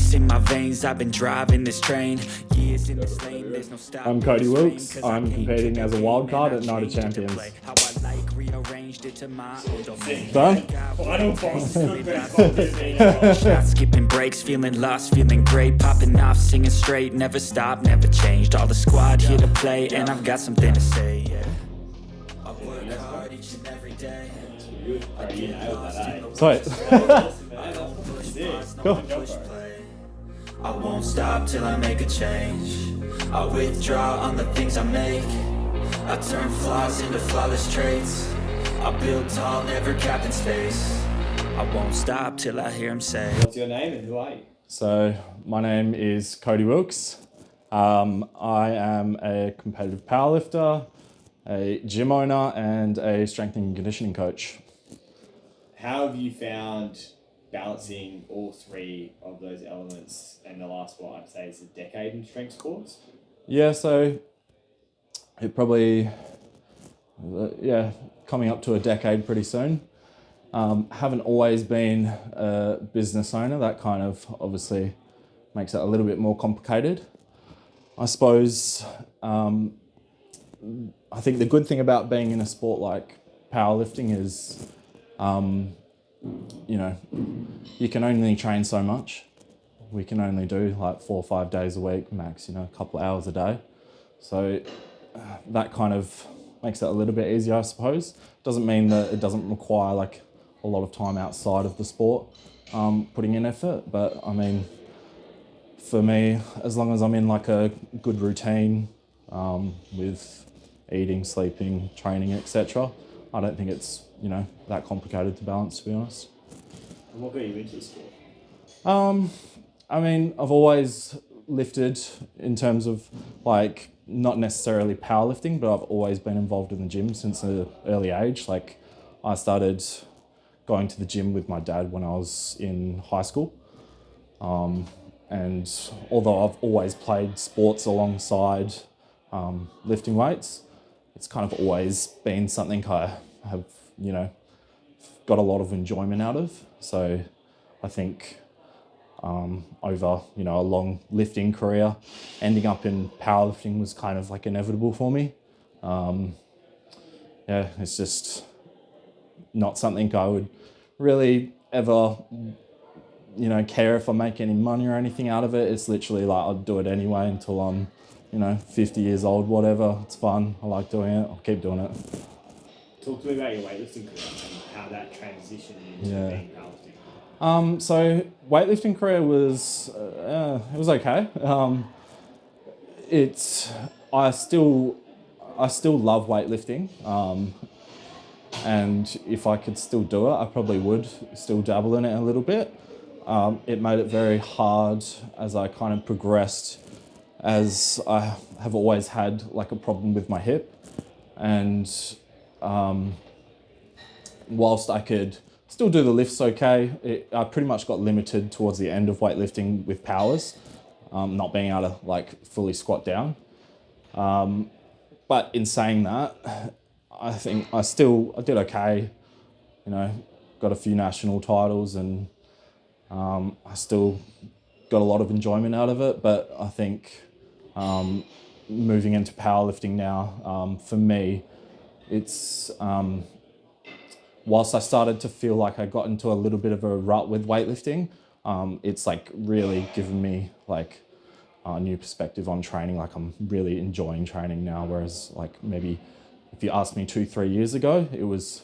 ice in my veins, I've been driving this train. Years in this lane, there's no stopping. I'm Cody Wilkes. I'm competing as a wildcard at Night of Champions. How I like rearranged it to my own domain. Done? Final boss, good best Shot skipping breaks, feeling lost, feeling great. Popping off, singing straight, never stopped, never changed. All the squad here to play, and I've got something to say, yeah. I work hard each and every day. Sweet. Cool. I won't stop till I make a change. I withdraw on the things I make. I turn flaws into flawless traits. I build tall, never capped in space. I won't stop till I hear him say, What's your name and who are you? So my name is Cody Wilkes. I am a competitive powerlifter, a gym owner, and a strength and conditioning coach. How have you found balancing all three of those elements in the last, what I'd say is a decade in strength sports? Yeah, so it probably, coming up to a decade pretty soon. Haven't always been a business owner. That kind of obviously makes it a little bit more complicated. I suppose, I think the good thing about being in a sport like powerlifting is, you can only train so much. We can only do like 4 or 5 days a week max, a couple of hours a day. So that kind of makes it a little bit easier, I suppose. Doesn't mean that it doesn't require like a lot of time outside of the sport, putting in effort. But I mean, for me, as long as I'm in like a good routine with eating, sleeping, training, etc., I don't think it's that complicated to balance, to be honest. And what got you into the sport? I mean, I've always lifted in terms of like not necessarily powerlifting, but I've always been involved in the gym since an early age. Like I started going to the gym with my dad when I was in high school. And although I've always played sports alongside lifting weights, it's kind of always been something I have, got a lot of enjoyment out of. So I think over, a long lifting career, ending up in powerlifting was kind of like inevitable for me. It's just not something I would really ever, care if I make any money or anything out of it. It's literally like I'd do it anyway until I'm, 50 years old, whatever. It's fun. I like doing it. I'll keep doing it. Talk to me about your weightlifting career and how that transitioned into being powerlifting. So weightlifting career was, it was okay. I still love weightlifting. And if I could still do it, I probably would still dabble in it a little bit. It made it very hard as I kind of progressed, as I have always had like a problem with my hip. And whilst I could still do the lifts okay, I pretty much got limited towards the end of weightlifting with powers, not being able to like fully squat down. But in saying that, I think I did okay, got a few national titles, and I still got a lot of enjoyment out of it. But I think moving into powerlifting now, for me, it's, whilst I started to feel like I got into a little bit of a rut with weightlifting, it's like really given me like a new perspective on training. Like I'm really enjoying training now, whereas like maybe if you asked me 2-3 years ago, it was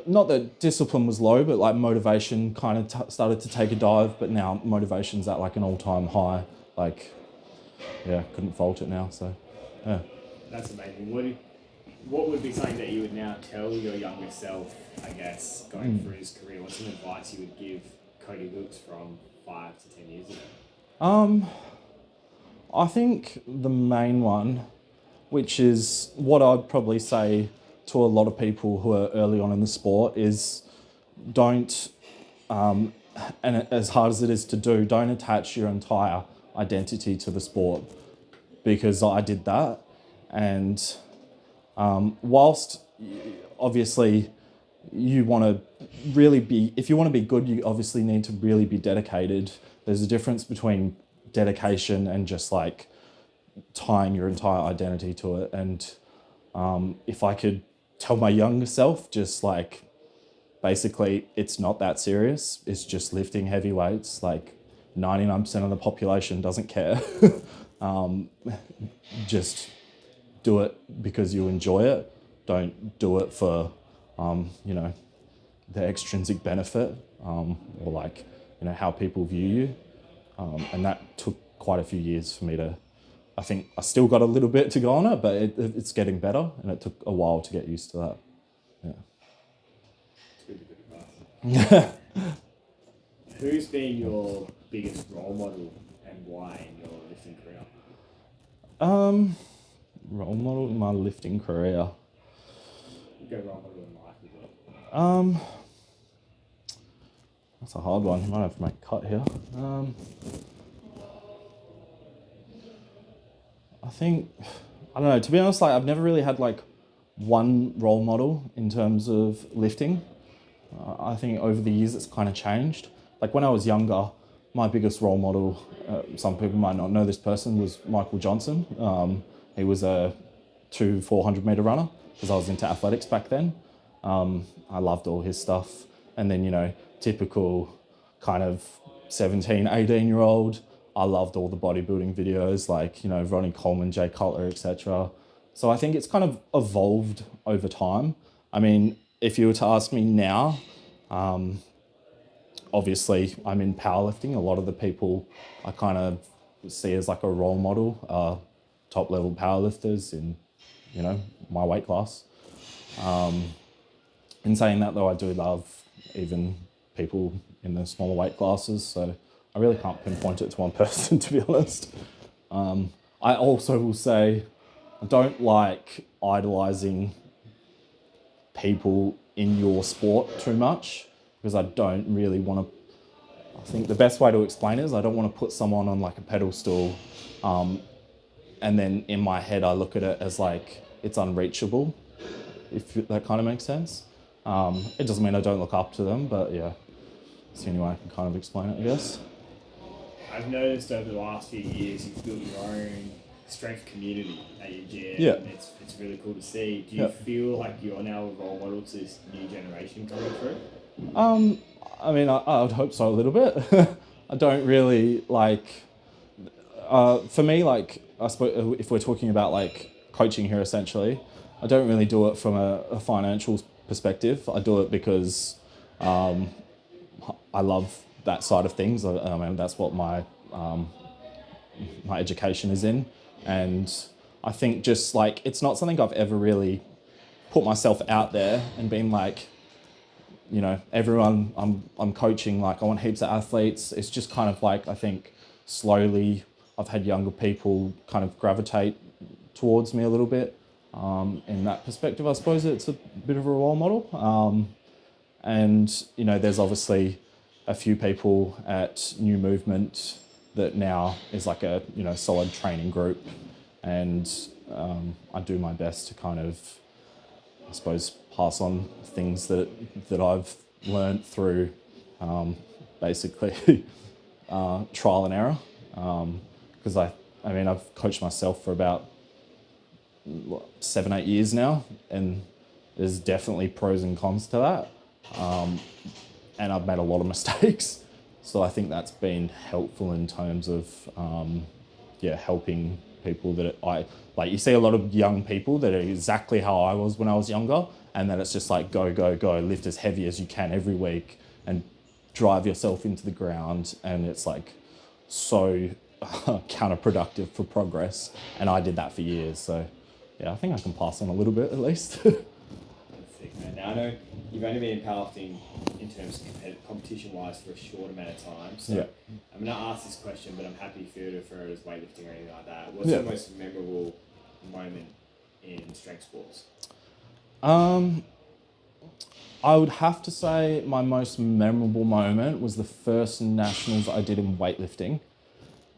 not that discipline was low, but like motivation kind of started to take a dive. But now motivation's at like an all-time high. Like, couldn't fault it now. So, yeah. That's amazing. What would be something that you would now tell your younger self, I guess, going through his career? What's some advice you would give Cody Wilkes from 5 to 10 years ago? I think the main one, which is what I'd probably say to a lot of people who are early on in the sport, is don't, and as hard as it is to do, don't attach your entire identity to the sport, because I did that. And whilst obviously, you want to really be, if you want to be good, you obviously need to really be dedicated. There's a difference between dedication and just like tying your entire identity to it. And if I could tell my younger self, just like, basically, it's not that serious. It's just lifting heavy weights. Like 99% of the population doesn't care. Just do it because you enjoy it. Don't do it for, the extrinsic benefit or like, how people view you. And that took quite a few years for me to, I think I still got a little bit to go on it, but it's getting better, and it took a while to get used to that. It's really good advice. Who's been your biggest role model and why in your lifting career? Role model in my lifting career. You go role model in life as well. That's a hard one. I might have to make a cut here. I think, I don't know, to be honest, like I've never really had like one role model in terms of lifting. I think over the years it's kind of changed. Like when I was younger, my biggest role model, some people might not know this person, was Michael Johnson. He was a 400 meter runner because I was into athletics back then. I loved all his stuff. And then, typical kind of 17, 18-year-old, I loved all the bodybuilding videos like, Ronnie Coleman, Jay Cutler, etc. So I think it's kind of evolved over time. I mean, if you were to ask me now, obviously I'm in powerlifting. A lot of the people I kind of see as like a role model are top level powerlifters in, my weight class. In saying that though, I do love even people in the smaller weight classes. So I really can't pinpoint it to one person, to be honest. I also will say I don't like idolizing people in your sport too much because I don't really want to. I think the best way to explain it is I don't want to put someone on like a pedestal and then in my head I look at it as like it's unreachable, if that kind of makes sense. It doesn't mean I don't look up to them, but yeah, it's the only way I can kind of explain it, I guess. I've noticed over the last few years you've built your own strength community at your gym. Yeah. It's really cool to see. Do you feel like you're now a role model to this new generation coming through? I mean, I would hope so a little bit. I don't really like, for me, like, I suppose if we're talking about like coaching here essentially, I don't really do it from a financial perspective. I do it because I love that side of things. I mean, that's what my education is in. And I think just like, it's not something I've ever really put myself out there and been like, everyone I'm coaching, like I want heaps of athletes. It's just kind of like, I think slowly I've had younger people kind of gravitate towards me a little bit. In that perspective, I suppose it's a bit of a role model. And, there's obviously a few people at New Movement that now is like a, solid training group. And I do my best to kind of, I suppose, pass on things that I've learned through basically trial and error. Because I've coached myself for about 7-8 years now, and there's definitely pros and cons to that. And I've made a lot of mistakes. So I think that's been helpful in terms of, helping people that you see a lot of young people that are exactly how I was when I was younger. And then it's just like, go, lift as heavy as you can every week and drive yourself into the ground. And it's like so counterproductive for progress. And I did that for years. So yeah, I think I can pass on a little bit at least. Sick, man. Now I know you've only been in powerlifting in terms of competition-wise for a short amount of time. So yeah. I'm going to ask this question, but I'm happy for you to refer it as weightlifting or anything like that. What's the most memorable moment in strength sports? I would have to say my most memorable moment was the first nationals I did in weightlifting.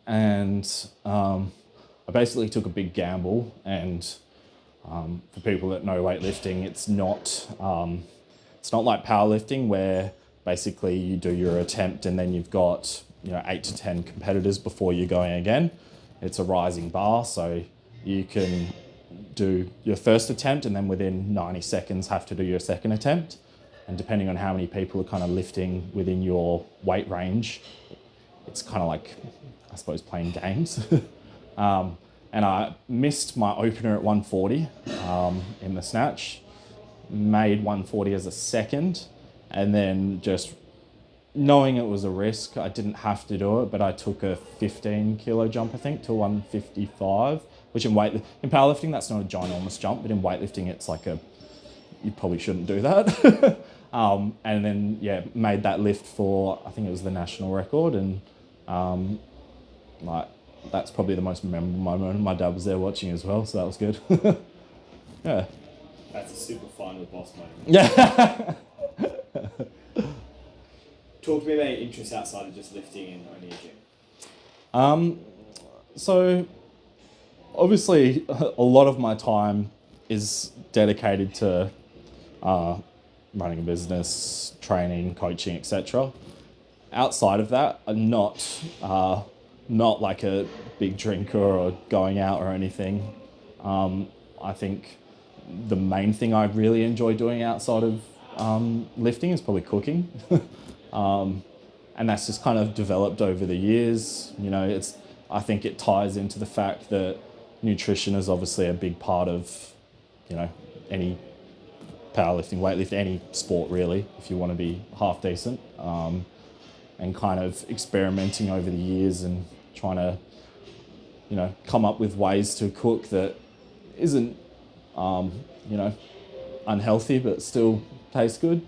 And I basically took a big gamble. And for people that know weightlifting, it's not it's not like powerlifting where basically you do your attempt and then you've got 8 to 10 competitors before you're going again. It's a rising bar, so you can do your first attempt and then within 90 seconds have to do your second attempt. And depending on how many people are kind of lifting within your weight range, it's kind of like, I suppose, playing games. And I missed my opener at 140 in the snatch, made 140 as a second, and then just knowing it was a risk, I didn't have to do it, but I took a 15 kilo jump, I think, to 155, which in powerlifting, that's not a ginormous jump, but in weightlifting, it's like you probably shouldn't do that. And then, made that lift for, I think it was the national record, and that's probably the most memorable moment. My dad was there watching as well, so that was good. Yeah. That's a super final boss moment. Yeah. Talk to me about your interests outside of just lifting and owning a gym. So obviously a lot of my time is dedicated to running a business, training, coaching, etc. Outside of that, I'm not like a big drinker or going out or anything. I think the main thing I really enjoy doing outside of lifting is probably cooking. And that's just kind of developed over the years. I think it ties into the fact that nutrition is obviously a big part of, any powerlifting, weightlifting, any sport really, if you want to be half decent. And kind of experimenting over the years and trying to, come up with ways to cook that isn't, unhealthy but still tastes good.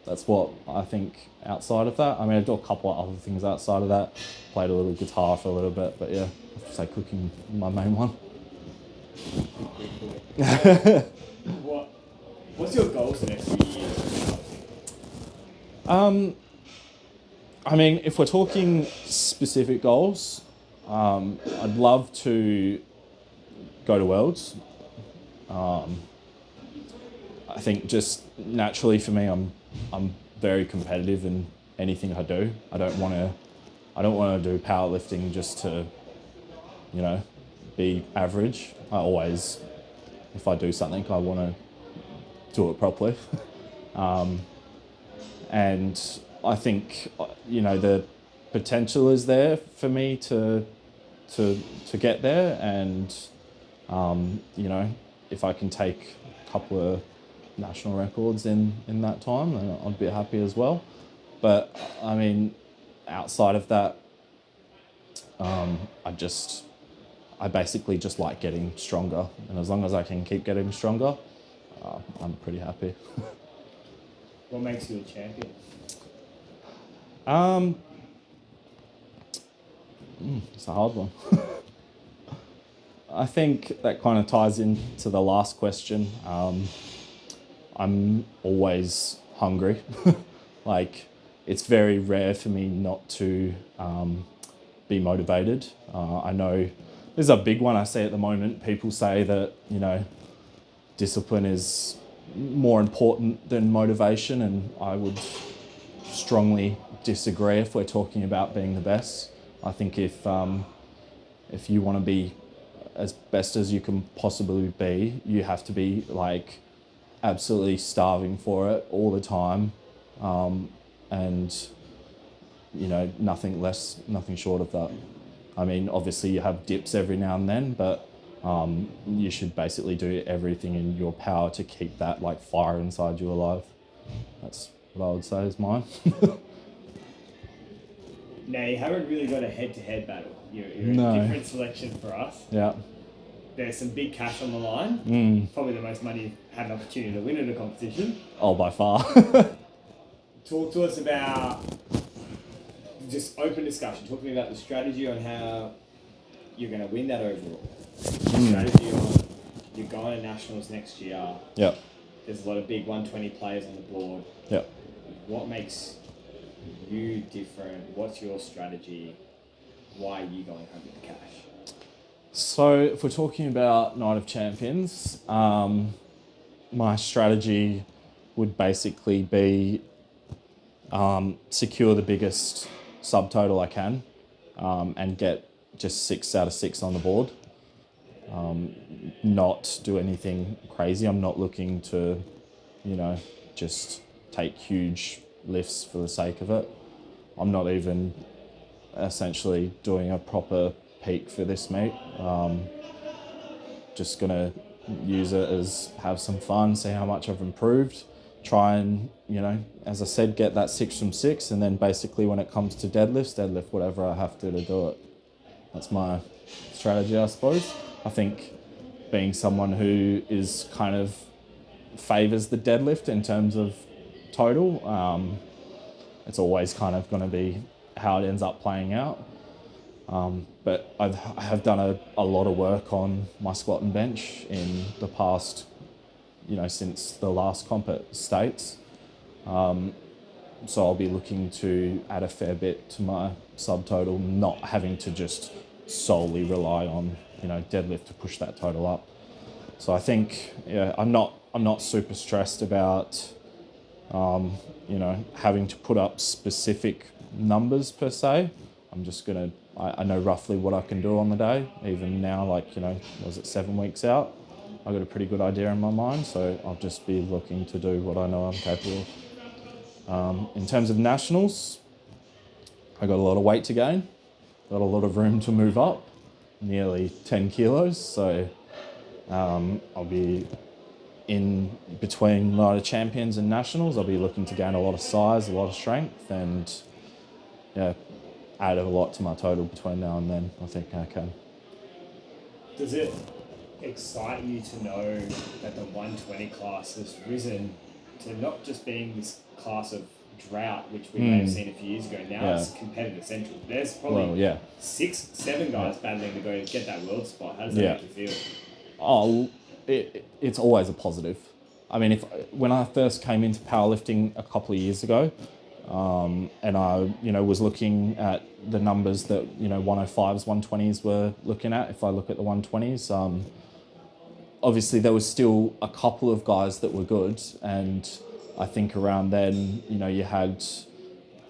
That's what I think outside of that. I mean, I do a couple of other things outside of that. Played a little guitar for a little bit, but yeah, I have to say cooking my main one. What's your goals for the next few years? I mean, if we're talking specific goals, I'd love to go to Worlds. I think just naturally for me, I'm very competitive in anything I do. I don't want to do powerlifting just to, be average. I always, if I do something, I want to do it properly. And I think, the potential is there for me to get there, and if I can take a couple of national records in that time, then I'd be happy as well. But I mean, outside of that, I basically just like getting stronger, and as long as I can keep getting stronger, I'm pretty happy. What makes you a champion? It's a hard one. I think that kind of ties into the last question. I'm always hungry. Like, it's very rare for me not to be motivated. I know this is a big one I see at the moment. People say that, discipline is more important than motivation, and I would strongly disagree if we're talking about being the best. I think if you want to be as best as you can possibly be, you have to be like absolutely starving for it all the time, and nothing short of that. I mean, obviously you have dips every now and then, but you should basically do everything in your power to keep that like fire inside you alive. That's what I would say is mine. Now, you haven't really got a head-to-head battle. You're No. a different selection for us. Yeah. There's some big cash on the line. Probably the most money you've had an opportunity to win at a competition. Oh, by far. Talk to us about, just open discussion. Talk to me about the strategy on how you're going to win that overall. Strategy on, you're going to nationals next year. Yep. There's a lot of big 120 players on the board. Yep. What makes you different? What's your strategy? Why are you going home with the cash? So if we're talking about Night of Champions, my strategy would basically be secure the biggest subtotal I can and get just 6 out of 6 on the board. Not do anything crazy. I'm not looking to, just take huge lifts for the sake of it. I'm not even essentially doing a proper peak for this meet. Just gonna use it as have some fun, see how much I've improved, try and, as I said, get that 6 from 6, and then basically when it comes to deadlift whatever I have to do it. That's my strategy, I suppose. I think being someone who is kind of favours the deadlift in terms of total, it's always kind of going to be how it ends up playing out. But I have done a lot of work on my squat and bench in the past, since the last comp at States. So I'll be looking to add a fair bit to my subtotal, not having to just solely rely on, deadlift to push that total up. So I think, I'm not super stressed about, having to put up specific numbers per se. I'm just I know roughly what I can do on the day. Even now, was it 7 weeks out? I got a pretty good idea in my mind, so I'll just be looking to do what I know I'm capable of. In terms of nationals, I got a lot of weight to gain, got a lot of room to move up, nearly 10 kilos, so I'll be in between Night of Champions and Nationals. I'll be looking to gain a lot of size, a lot of strength, and add a lot to my total between now and then. I think I can. Does it excite you to know that the 120 class has risen to not just being this class of drought, which we may have seen a few years ago? Now it's competitive central. There's probably 6, 7 guys battling to go get that world spot. How does that make you feel? Oh, it's always a positive. I mean, when I first came into powerlifting a couple of years ago, and I, was looking at the numbers that, 105s, 120s were looking at, if I look at the 120s, obviously there was still a couple of guys that were good, and I think around then, you had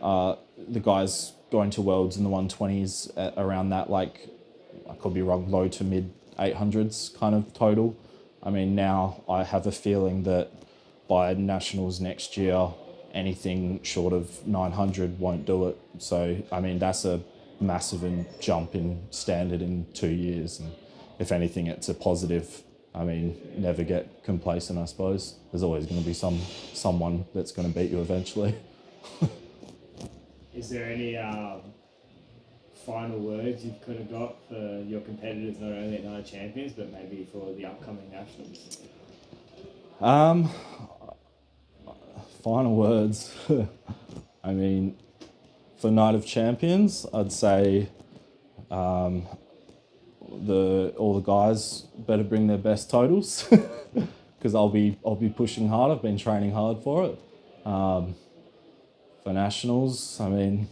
the guys going to Worlds in the 120s around that, I could be wrong, low to mid 800s kind of total. I mean, now I have a feeling that by Nationals next year, anything short of 900 won't do it. So, I mean, that's a massive jump in standard in 2 years. And if anything, it's a positive. I mean, never get complacent, I suppose. There's always going to be someone that's going to beat you eventually. Is there any final words you've kind of got for your competitors, not only at Night of Champions, but maybe for the upcoming Nationals? Final words. I mean, for Night of Champions, I'd say all the guys better bring their best totals because I'll be pushing hard. I've been training hard for it. For Nationals, I mean,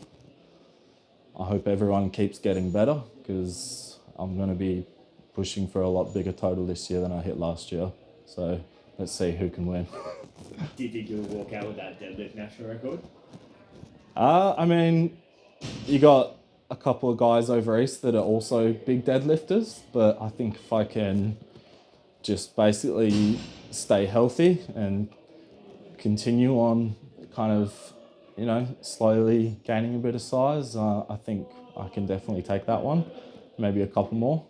I hope everyone keeps getting better because I'm going to be pushing for a lot bigger total this year than I hit last year. So let's see who can win. Do you think you'll walk out with that deadlift national record? I mean, you got a couple of guys over east that are also big deadlifters, but I think if I can just basically stay healthy and continue on kind of, slowly gaining a bit of size, I think I can definitely take that one. Maybe a couple more.